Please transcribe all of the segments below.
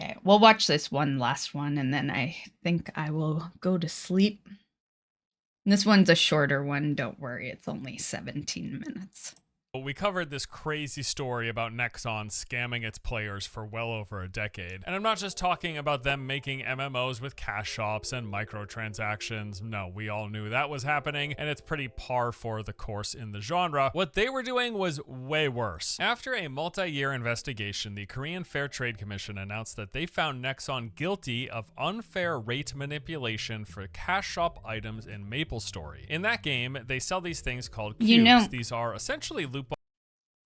Okay, we'll watch this one last one, and then I think I will go to sleep. This one's a shorter one, don't worry, it's only 17 minutes. We covered this crazy story about Nexon scamming its players for well over a decade. And I'm not just talking about them making MMOs with cash shops and microtransactions. No, we all knew that was happening, and it's pretty par for the course in the genre. What they were doing was way worse. After a multi-year investigation, the Korean Fair Trade Commission announced that they found Nexon guilty of unfair rate manipulation for cash shop items in MapleStory. In that game, they sell these things called cubes. These are essentially loot.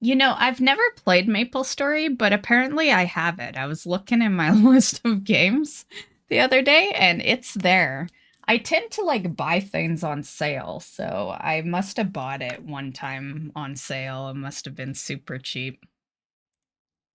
You know, I've never played MapleStory, but apparently I have it. I was looking in my list of games the other day, and it's there. I tend to like buy things on sale, so I must have bought it one time on sale. It must have been super cheap.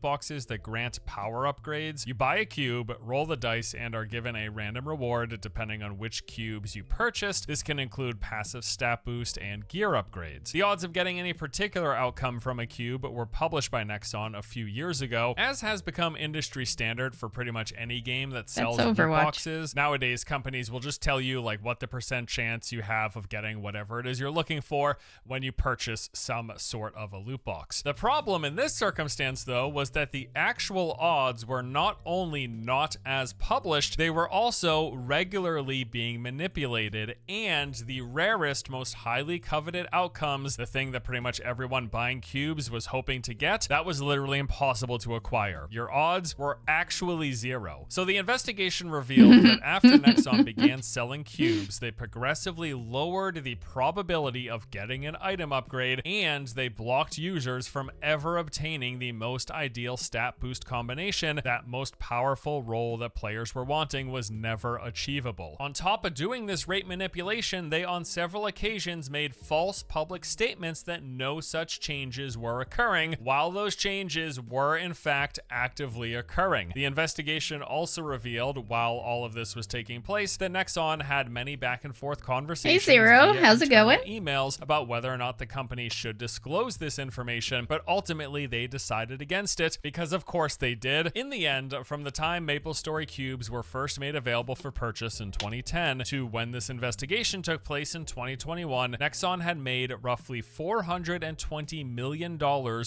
Boxes that grant power upgrades. You buy a cube, roll the dice, and are given a random reward depending on which cubes you purchased. This can include passive stat boost and gear upgrades. The odds of getting any particular outcome from a cube were published by Nexon a few years ago, as has become industry standard for pretty much any game that sells loot boxes. Nowadays, companies will just tell you like what the percent chance you have of getting whatever it is you're looking for when you purchase some sort of a loot box. The problem in this circumstance, though, was that the actual odds were not only not as published, they were also regularly being manipulated, and the rarest, most highly coveted outcomes, the thing that pretty much everyone buying cubes was hoping to get, that was literally impossible to acquire. Your odds were actually zero. So the investigation revealed that after Nexon began selling cubes, they progressively lowered the probability of getting an item upgrade, and they blocked users from ever obtaining the most ideal stat boost combination. That most powerful role that players were wanting was never achievable. On top of doing this rate manipulation, they on several occasions made false public statements that no such changes were occurring, while those changes were in fact actively occurring. The investigation also revealed, while all of this was taking place, that Nexon had many back and forth conversations. Hey Zero, how's it going? Emails about whether or not the company should disclose this information, but ultimately they decided against it because of course they did. In the end, from the time MapleStory cubes were first made available for purchase in 2010 to when this investigation took place in 2021, Nexon had made roughly $420 million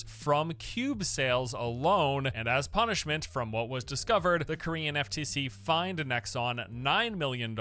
from cube sales alone, and as punishment from what was discovered, the Korean FTC fined Nexon $9 million,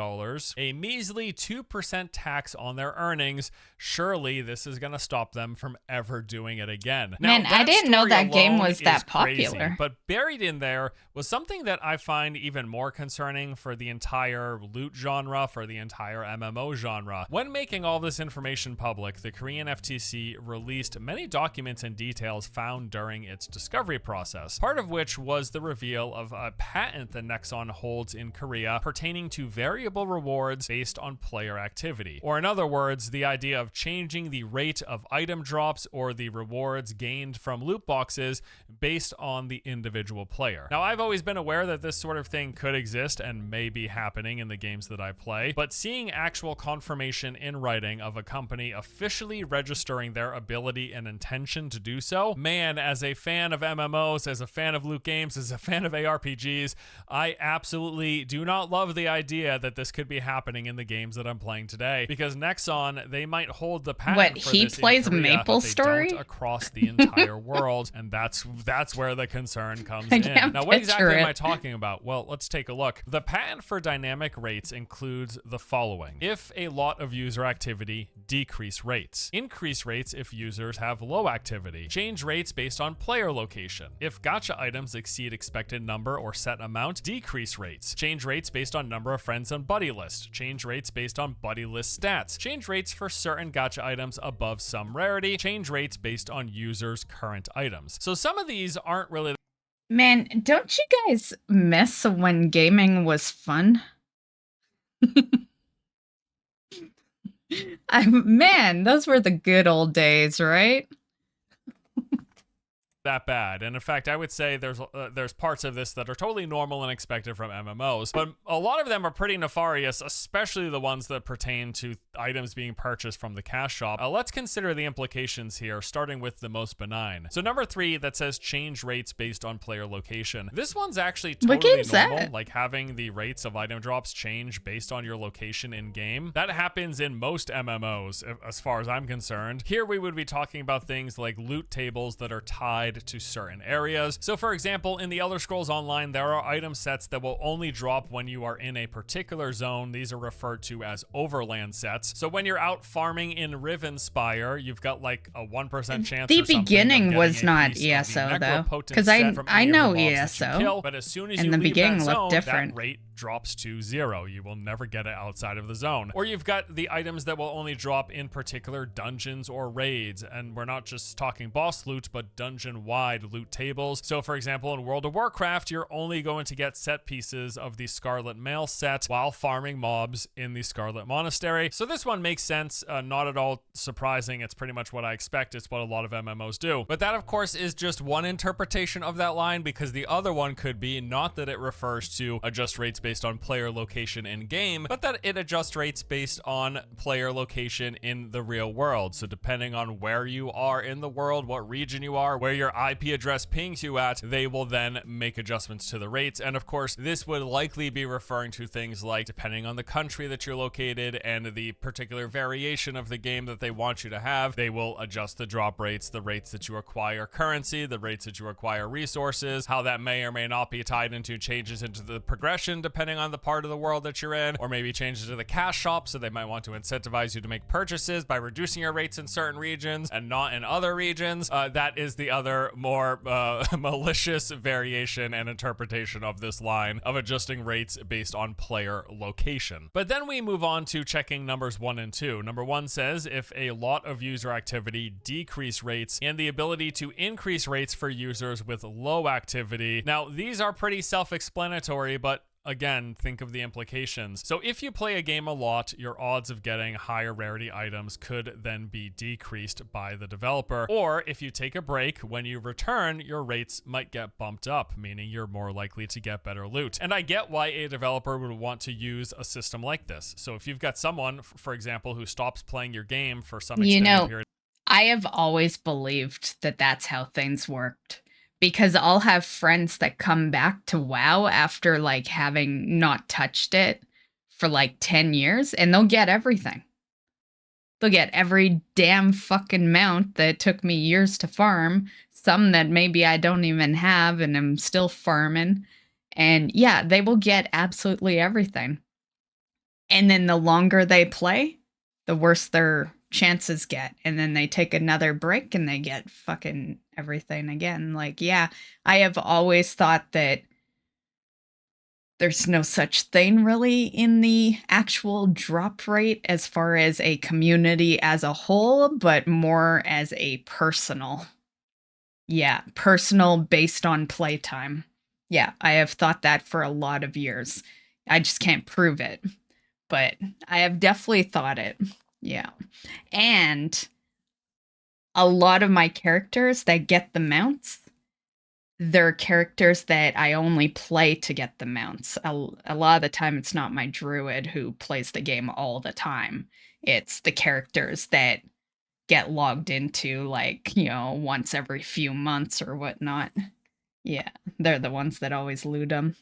a measly 2% tax on their earnings. Surely this is going to stop them from ever doing it again. Man, I didn't know that game was that popular. But buried in there was something that I find even more concerning for the entire loot genre, for the entire MMO genre. When making all this information public, the Korean FTC released many documents and details found during its discovery process, part of which was the reveal of a patent that Nexon holds in Korea pertaining to variable rewards based on player activity. Or in other words, the idea of changing the rate of item drops or the rewards gained from loot boxes based on the individual player. Now, I've always been aware that this sort of thing could exist and may be happening in the games that I play, but seeing actual confirmation in writing of a company officially registering their ability and intention to do so, man, as a fan of MMOs, as a fan of loot games, as a fan of ARPGs, I absolutely do not love the idea that this could be happening in the games that I'm playing today, because Nexon, they might hold the patent for this in Korea, MapleStory? They don't across the entire world, and that's where the concern comes in. Now, what exactly am I talking about? Well, let's take a look. The patent for dynamic rates includes the following. If a lot of user activity, decrease rates. Increase rates if users have low activity. Change rates based on player location. If gacha items exceed expected number or set amount, decrease rates. Change rates based on number of friends on buddy list. Change rates based on buddy list stats. Change rates for certain gacha items above some rarity. Change rates based on users' current items. So some of these aren't really... Man, don't you guys miss when gaming was fun? Man, those were the good old days, right? that bad. And in fact, I would say there's parts of this that are totally normal and expected from MMOs, but a lot of them are pretty nefarious, especially the ones that pertain to items being purchased from the cash shop. Let's consider the implications here, starting with the most benign. So number 3, that says change rates based on player location. This one's actually totally normal, like having the rates of item drops change based on your location in game. That happens in most MMOs, as far as I'm concerned. Here we would be talking about things like loot tables that are tied to certain areas. So for example, in the Elder Scrolls Online, there are item sets that will only drop when you are in a particular zone. These are referred to as overland sets. So when you're out farming in Rivenspire, you've got like a 1% chance. The beginning was not ESO though, because I know ESO, but as soon as you leave that zone, that rate drops to 0. You will never get it outside of the zone. Or you've got the items that will only drop in particular dungeons or raids, and we're not just talking boss loot, but dungeon-wide loot tables. So for example, in World of Warcraft, you're only going to get set pieces of the Scarlet Mail set while farming mobs in the Scarlet Monastery. So this one makes sense, not at all surprising. It's pretty much what I expect. It's what a lot of MMOs do. But that, of course, is just one interpretation of that line, because the other one could be not that it refers to adjust rates based on player location in game, but that it adjusts rates based on player location in the real world. So depending on where you are in the world, what region you are, where your IP address pings you at, they will then make adjustments to the rates. And of course, this would likely be referring to things like depending on the country that you're located and the particular variation of the game that they want you to have, they will adjust the drop rates, the rates that you acquire currency, the rates that you acquire resources, how that may or may not be tied into changes into the progression depending on the part of the world that you're in, or maybe changes to the cash shop, so they might want to incentivize you to make purchases by reducing your rates in certain regions and not in other regions. That is the other more malicious variation and interpretation of this line of adjusting rates based on player location. But then we move on to checking numbers 1 and 2. Number 1 says if a lot of user activity decrease rates, and the ability to increase rates for users with low activity. Now, these are pretty self-explanatory, but again, think of the implications. So if you play a game a lot, your odds of getting higher rarity items could then be decreased by the developer. Or if you take a break, when you return, your rates might get bumped up, meaning you're more likely to get better loot. And I get why a developer would want to use a system like this. So if you've got someone, for example, who stops playing your game for some extended period. I have always believed that that's how things worked. Because I'll have friends that come back to WoW after like having not touched it for like 10 years, and they'll get everything. They'll get every damn fucking mount that took me years to farm, some that maybe I don't even have and I'm still farming. And yeah, they will get absolutely everything. And then the longer they play, the worse their chances get, and then they take another break and they get fucking everything again. Like, yeah, I have always thought that there's no such thing really in the actual drop rate as far as a community as a whole, but more as a personal. Yeah, personal based on playtime. Yeah, I have thought that for a lot of years. I just can't prove it, but I have definitely thought it. Yeah. And a lot of my characters that get the mounts, they're characters that I only play to get the mounts. A lot of the time, it's not my druid who plays the game all the time. It's the characters that get logged into, like, you know, once every few months or whatnot. Yeah, they're the ones that always loot them.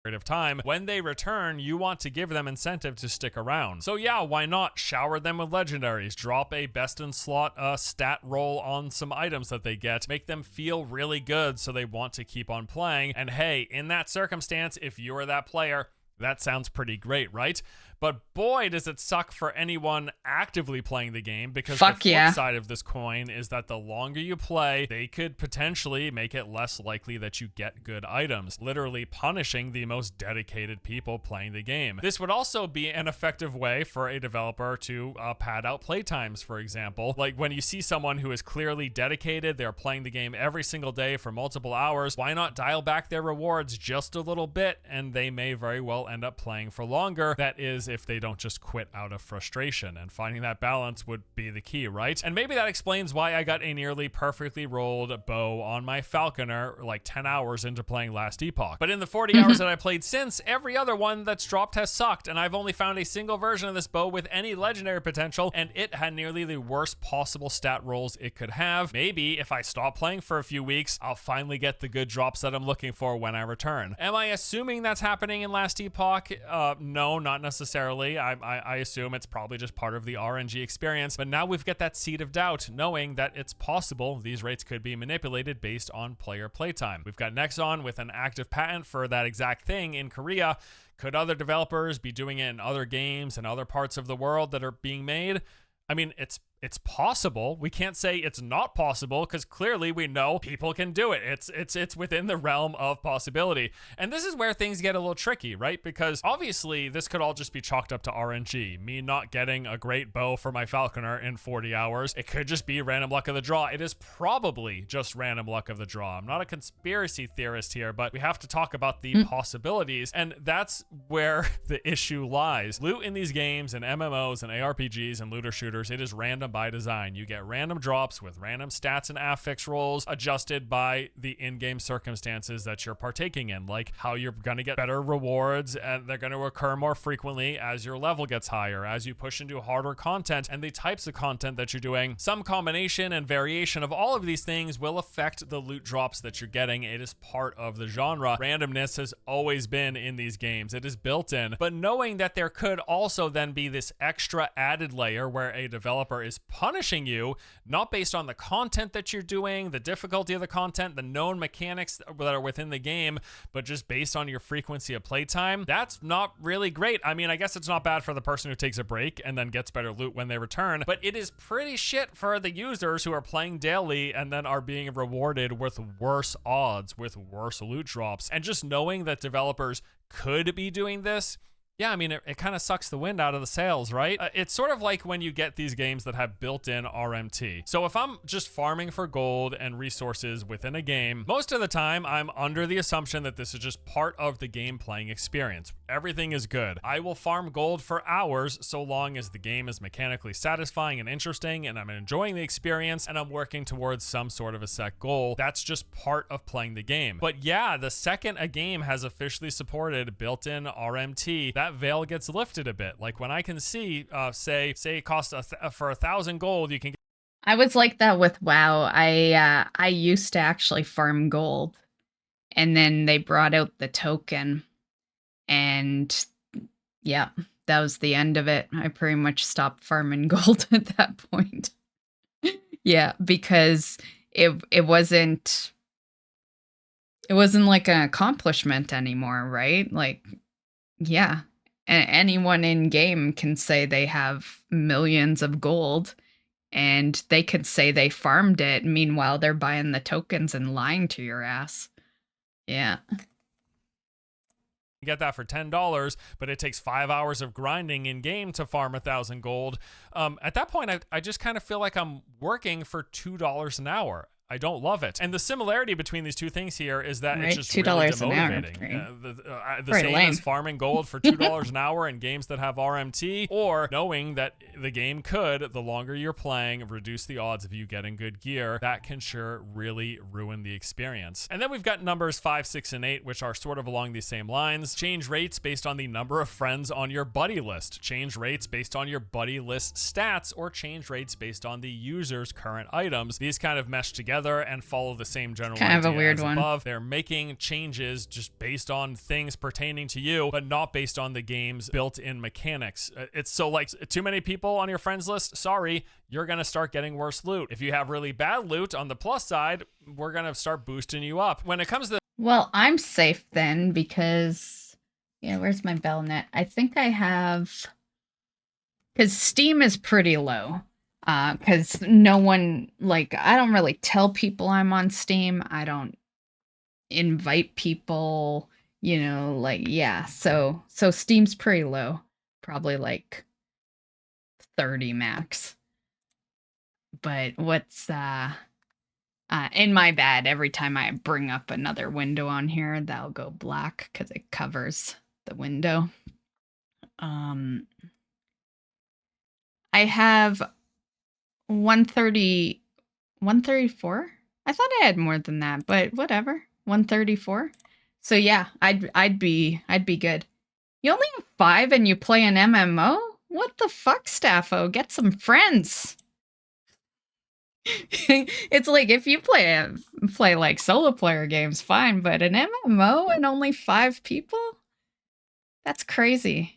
Of time. When they return, you want to give them incentive to stick around. So yeah, why not shower them with legendaries, drop a best in slot stat roll on some items that they get, make them feel really good so they want to keep on playing. And hey, in that circumstance, if you're that player, that sounds pretty great, right? But boy, does it suck for anyone actively playing the game, because the flip side of this coin is that the longer you play, they could potentially make it less likely that you get good items, literally punishing the most dedicated people playing the game. This would also be an effective way for a developer to pad out playtimes, for example. Like when you see someone who is clearly dedicated, they're playing the game every single day for multiple hours, why not dial back their rewards just a little bit, and they may very well will end up playing for longer. That is, if they don't just quit out of frustration, and finding that balance would be the key, right? And maybe that explains why I got a nearly perfectly rolled bow on my falconer like 10 hours into playing Last Epoch. But in the 40 hours that I played since, every other one that's dropped has sucked, and I've only found a single version of this bow with any legendary potential, and it had nearly the worst possible stat rolls it could have. Maybe if I stop playing for a few weeks, I'll finally get the good drops that I'm looking for when I return. Am I assuming that's happening in Last Epoch? No, not necessarily. I assume it's probably just part of the RNG experience, but now we've got that seed of doubt, knowing that it's possible these rates could be manipulated based on player playtime. We've got Nexon with an active patent for that exact thing in Korea. Could other developers be doing it in other games and other parts of the world that are being made? I mean, it's possible. We can't say it's not possible, because clearly we know people can do it. It's within the realm of possibility. And this is where things get a little tricky, right? Because obviously this could all just be chalked up to RNG. Me not getting a great bow for my falconer in 40 hours. It could just be random luck of the draw. It is probably just random luck of the draw. I'm not a conspiracy theorist here, but we have to talk about the possibilities, and that's where the issue lies. Loot in these games and MMOs and ARPGs and looter shooters, it is random by design. You get random drops with random stats and affix rolls adjusted by the in-game circumstances that you're partaking in, like how you're going to get better rewards, and they're going to occur more frequently as your level gets higher, as you push into harder content, and the types of content that you're doing. Some combination and variation of all of these things will affect the loot drops that you're getting. It is part of the genre. Randomness has always been in these games. It is built in, but knowing that there could also then be this extra added layer where a developer is punishing you, not based on the content that you're doing, the difficulty of the content, the known mechanics that are within the game, but just based on your frequency of playtime, that's not really great. I mean, I guess it's not bad for the person who takes a break and then gets better loot when they return, but it is pretty shit for the users who are playing daily and then are being rewarded with worse odds, with worse loot drops. And just knowing that developers could be doing this, yeah, I mean, it kind of sucks the wind out of the sails, right? It's sort of like when you get these games that have built-in RMT. So if I'm just farming for gold and resources within a game, most of the time I'm under the assumption that this is just part of the game playing experience. Everything is good. I will farm gold for hours so long as the game is mechanically satisfying and interesting, and I'm enjoying the experience, and I'm working towards some sort of a set goal. That's just part of playing the game. But yeah, the second a game has officially supported built-in RMT, that veil gets lifted a bit. Like when I can see, say it costs for 1,000 gold, you can get. I was like that with WoW. I used to actually farm gold, and then they brought out the token, and yeah, that was the end of it. I pretty much stopped farming gold at that point. Yeah, because it wasn't like an accomplishment anymore, right? Like, yeah. Anyone in game can say they have millions of gold, and they could say they farmed it. Meanwhile, they're buying the tokens and lying to your ass. Yeah. Get that for $10, but it takes 5 hours of grinding in game to farm 1,000 gold. At that point, I just kind of feel like I'm working for $2 an hour. I don't love it. And the similarity between these two things here is that it's just really demotivating. The same as farming gold for $2 an hour in games that have RMT, or knowing that the game could, the longer you're playing, reduce the odds of you getting good gear. That can sure really ruin the experience. And then we've got numbers 5, 6, and 8, which are sort of along these same lines. Change rates based on the number of friends on your buddy list. Change rates based on your buddy list stats, or change rates based on the user's current items. These kind of mesh together and follow the same general idea kind of a weird as one. above. They're making changes just based on things pertaining to you, but not based on the game's built-in mechanics. It's so like too many people on your friends list, sorry, you're going to start getting worse loot. If you have really bad loot on the plus side, we're going to start boosting you up. When it comes to... Well, I'm safe then because... Yeah, where's my Bellnet? I think I have... Because Steam is pretty low. Because no one, like, I don't really tell people I'm on Steam. I don't invite people, you know, like, yeah. So Steam's pretty low. Probably like 30 max. But what's, in my bad, every time I bring up another window on here, that'll go black because it covers the window. I have 130, 134. I thought I had more than that, but whatever. 134. So yeah, I'd be good. You only have 5 and you play an MMO? What the fuck, Staffo? Get some friends. It's like if you play like solo player games, fine, but an MMO and only 5 people? That's crazy.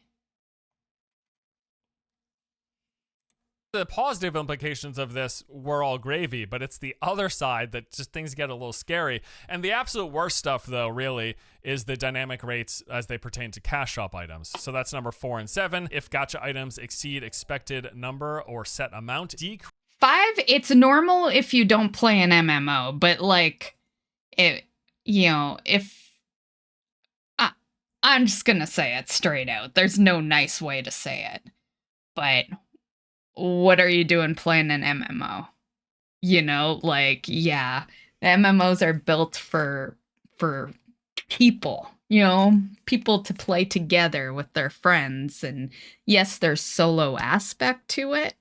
The positive implications of this were all gravy, but it's the other side that just things get a little scary. And the absolute worst stuff, though, really, is the dynamic rates as they pertain to cash shop items. So that's number 4 and 7. If gacha items exceed expected number or set amount, 5, it's normal if you don't play an MMO, but like, it, if I'm just gonna say it straight out. There's no nice way to say it, but what are you doing playing an MMO? Like, yeah, the MMOs are built for people, people to play together with their friends. And yes, there's solo aspect to it,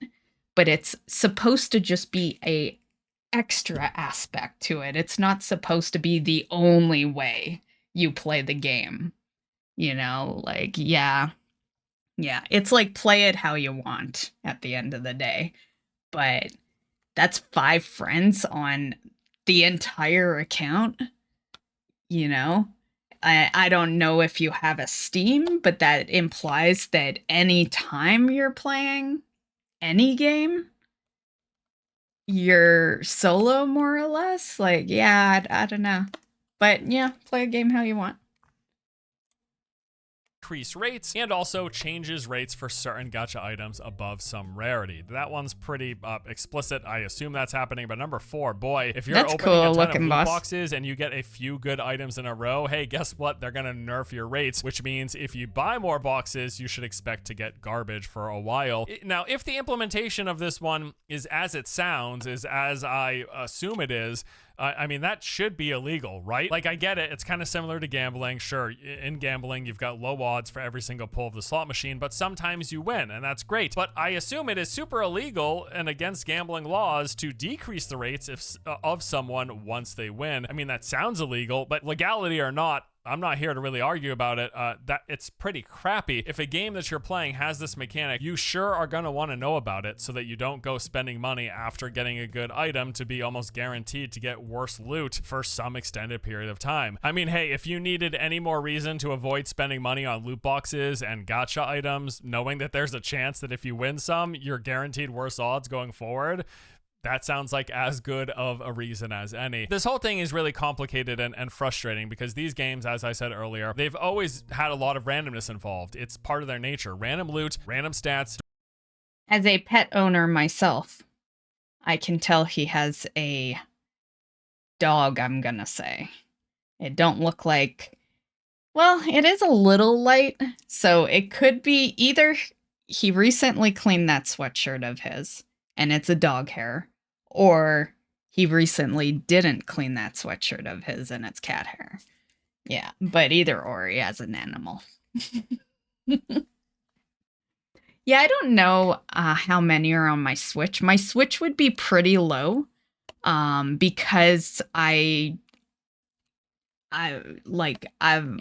but it's supposed to just be a extra aspect to it. It's not supposed to be the only way you play the game. Like, yeah, it's like play it how you want at the end of the day. But that's 5 friends on the entire account, I don't know if you have a Steam, but that implies that any time you're playing any game, you're solo more or less. Like, yeah, I don't know. But yeah, play a game how you want. increase rates, and also changes rates for certain gacha items above some rarity. That one's pretty explicit. I assume that's happening. But number 4, boy, if you're That's opening cool a ton looking, of loot boss. boxes and you get a few good items in a row, hey, guess what? They're gonna nerf your rates, which means if you buy more boxes, you should expect to get garbage for a while. Now, if the implementation of this one is as it sounds, is as I assume it is, I mean, that should be illegal, right? Like, I get it. It's kind of similar to gambling. Sure, in gambling, you've got low odds for every single pull of the slot machine, but sometimes you win, and that's great. But I assume it is super illegal and against gambling laws to decrease the rates of someone once they win. I mean, that sounds illegal, but legality or not, I'm not here to really argue about it. That it's pretty crappy. If a game that you're playing has this mechanic, you sure are going to want to know about it so that you don't go spending money after getting a good item to be almost guaranteed to get worse loot for some extended period of time. I mean, hey, if you needed any more reason to avoid spending money on loot boxes and gacha items, knowing that there's a chance that if you win some, you're guaranteed worse odds going forward, that sounds like as good of a reason as any. This whole thing is really complicated and frustrating because these games, as I said earlier, they've always had a lot of randomness involved. It's part of their nature. Random loot, random stats. As a pet owner myself, I can tell he has a dog, I'm gonna say. It don't look like... Well, it is a little light, so it could be either he recently cleaned that sweatshirt of his, and it's a dog hair, or he recently didn't clean that sweatshirt of his and it's cat hair. Yeah, but either or, he has an animal. Yeah, I don't know how many are on my Switch. My Switch would be pretty low because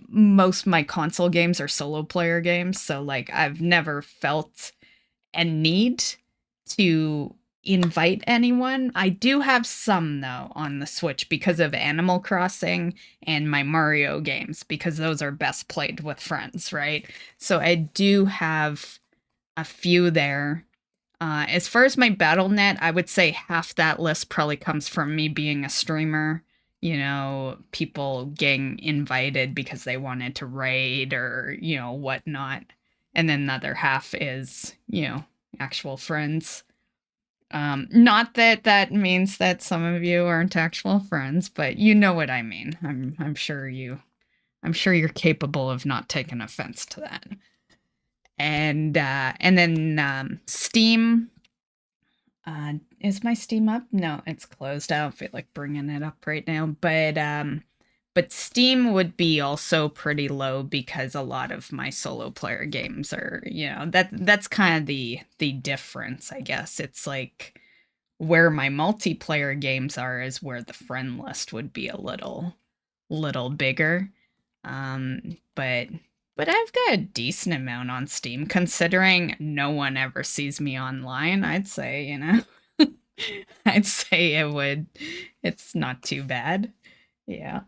most of my console games are solo player games, so like I've never felt a need to invite anyone. I do have some though on the Switch because of Animal Crossing and my Mario games, because those are best played with friends, right? So I do have a few there. As far as my BattleNet, I would say half that list probably comes from me being a streamer. People getting invited because they wanted to raid or, whatnot. And then the other half is, actual friends. Not that that means that some of you aren't actual friends, but you know what I mean. I'm sure you're capable of not taking offense to that. And then Steam. Is my Steam up? No, it's closed. I don't feel like bringing it up right now. But But Steam would be also pretty low because a lot of my solo player games are, that's kind of the difference, I guess. It's like where my multiplayer games are is where the friend list would be a little bigger. But I've got a decent amount on Steam considering no one ever sees me online. I'd say, I'd say it's not too bad. Yeah.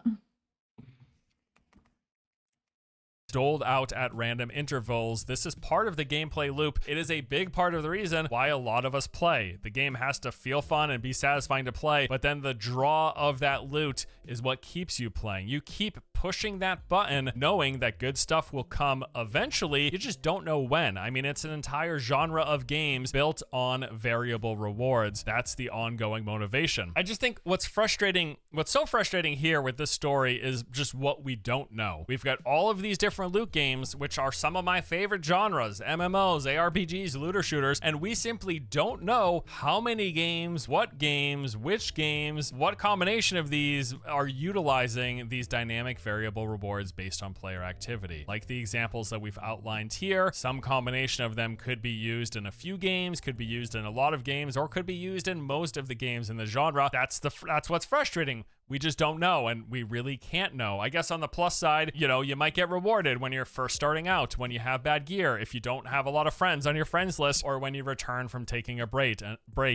Doled out at random intervals. This is part of the gameplay loop. It is a big part of the reason why a lot of us play. The game has to feel fun and be satisfying to play, but then the draw of that loot is what keeps you playing. You keep pushing that button knowing that good stuff will come eventually. You just don't know when. I mean, it's an entire genre of games built on variable rewards. That's the ongoing motivation. I just think what's so frustrating here with this story is just what we don't know. We've got all of these different loot games, which are some of my favorite genres, MMOs, ARPGs, looter shooters, and we simply don't know how many games, which games, what combination of these are utilizing these dynamic variable rewards based on player activity. Like the examples that we've outlined here, some combination of them could be used in a few games, could be used in a lot of games, or could be used in most of the games in the genre. That's what's frustrating. We just don't know, and we really can't know. I guess on the plus side, you might get rewarded when you're first starting out, when you have bad gear, if you don't have a lot of friends on your friends list, or when you return from taking a break.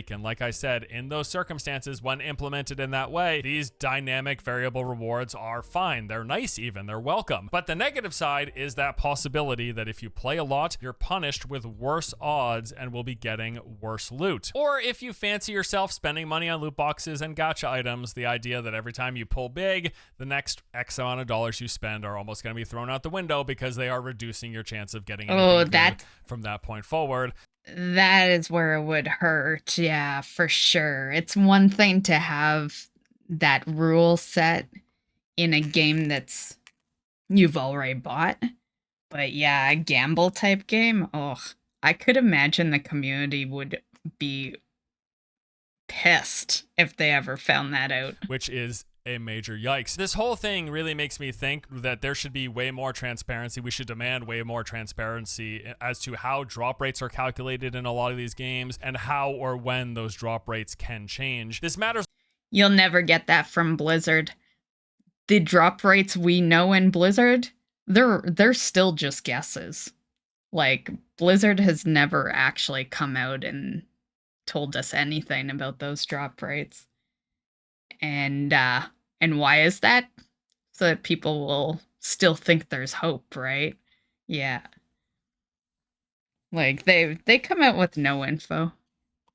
And like I said, in those circumstances, when implemented in that way, these dynamic variable rewards are fine. They're nice even. They're welcome. But the negative side is that possibility that if you play a lot, you're punished with worse odds and will be getting worse loot. Or if you fancy yourself spending money on loot boxes and gacha items, the idea that every time you pull big, the next X amount of dollars you spend are almost going to be thrown out the window because they are reducing your chance of getting anything good from that point forward. That is where it would hurt. Yeah, for sure. It's one thing to have that rule set in a game that's you've already bought. But yeah, a gamble type game, I could imagine the community would be pissed if they ever found that out. Which is a major yikes. This whole thing really makes me think that there should be way more transparency. We should demand way more transparency as to how drop rates are calculated in a lot of these games and how or when those drop rates can change. This matters. You'll never get that from Blizzard. The drop rates we know in Blizzard, they're still just guesses. Like, Blizzard has never actually come out and told us anything about those drop rates. And why is that? So that people will still think there's hope, right? Yeah. Like, they come out with no info.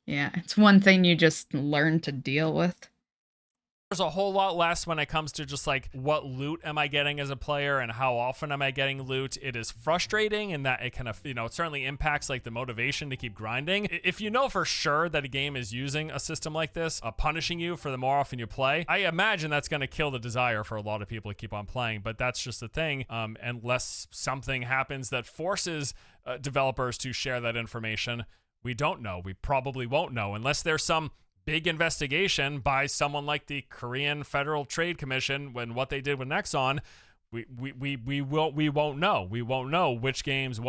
Yeah, it's one thing you just learn to deal with. There's a whole lot less when it comes to just like what loot am I getting as a player and how often am I getting loot. It is frustrating in that it kind of, it certainly impacts like the motivation to keep grinding. If you know for sure that a game is using a system like this, punishing you for the more often you play, I imagine that's going to kill the desire for a lot of people to keep on playing. But that's just the thing. Unless something happens that forces developers to share that information, we don't know. We probably won't know unless there's some big investigation by someone like the Korean Federal Trade Commission when what they did with Nexon. We won't know. We won't know what games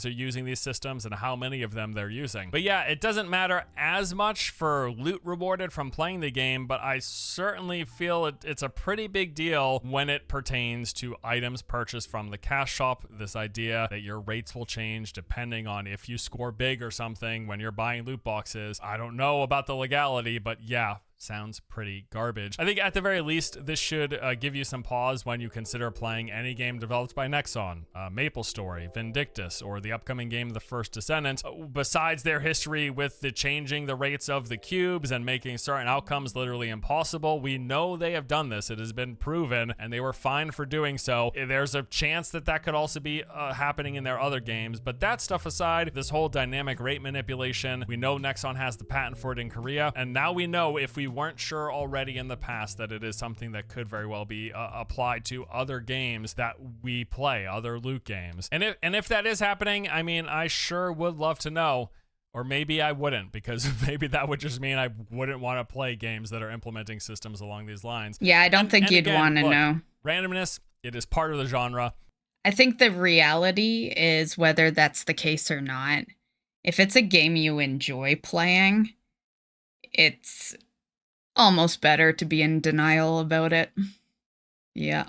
are using these systems and how many of them they're using. But yeah, it doesn't matter as much for loot rewarded from playing the game, but I certainly feel it's a pretty big deal when it pertains to items purchased from the cash shop. This idea that your rates will change depending on if you score big or something when you're buying loot boxes. I don't know about the legality, but yeah, sounds pretty garbage. I think at the very least, this should give you some pause when you consider playing any game developed by Nexon, MapleStory, Vindictus, or the upcoming game The First Descendant. Besides their history with the changing the rates of the cubes and making certain outcomes literally impossible, we know they have done this. It has been proven, and they were fine for doing so. There's a chance that that could also be happening in their other games, but that stuff aside, this whole dynamic rate manipulation, we know Nexon has the patent for it in Korea, and now we know, if we weren't sure already in the past, that it is something that could very well be applied to other games that we play, other loot games. And if that is happening, I mean, I sure would love to know. Or maybe I wouldn't, because maybe that would just mean I wouldn't want to play games that are implementing systems along these lines. Yeah, I don't think you'd want to know. Randomness, it is part of the genre. I think the reality is whether that's the case or not. If it's a game you enjoy playing, it's almost better to be in denial about it. Yeah.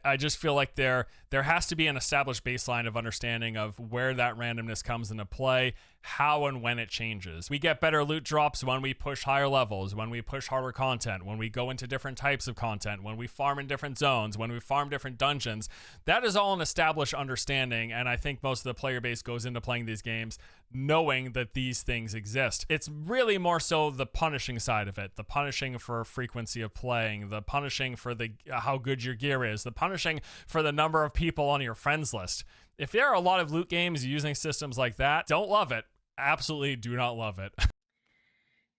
I just feel like there has to be an established baseline of understanding of where that randomness comes into play, how and when it changes. We get better loot drops when we push higher levels, when we push harder content, when we go into different types of content, when we farm in different zones, when we farm different dungeons. That is all an established understanding, and I think most of the player base goes into playing these games knowing that these things exist. It's really more so the punishing side of it, the punishing for frequency of playing, the punishing for the how good your gear is, the punishing for the number of people on your friends list. If there are a lot of loot games using systems like that, don't love it. Absolutely do not love it.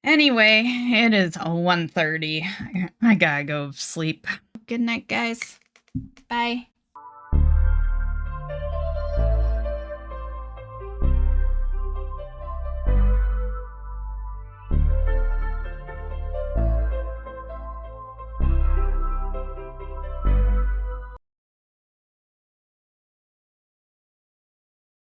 Anyway, it is 1:30. I gotta go sleep. Good night, guys. Bye.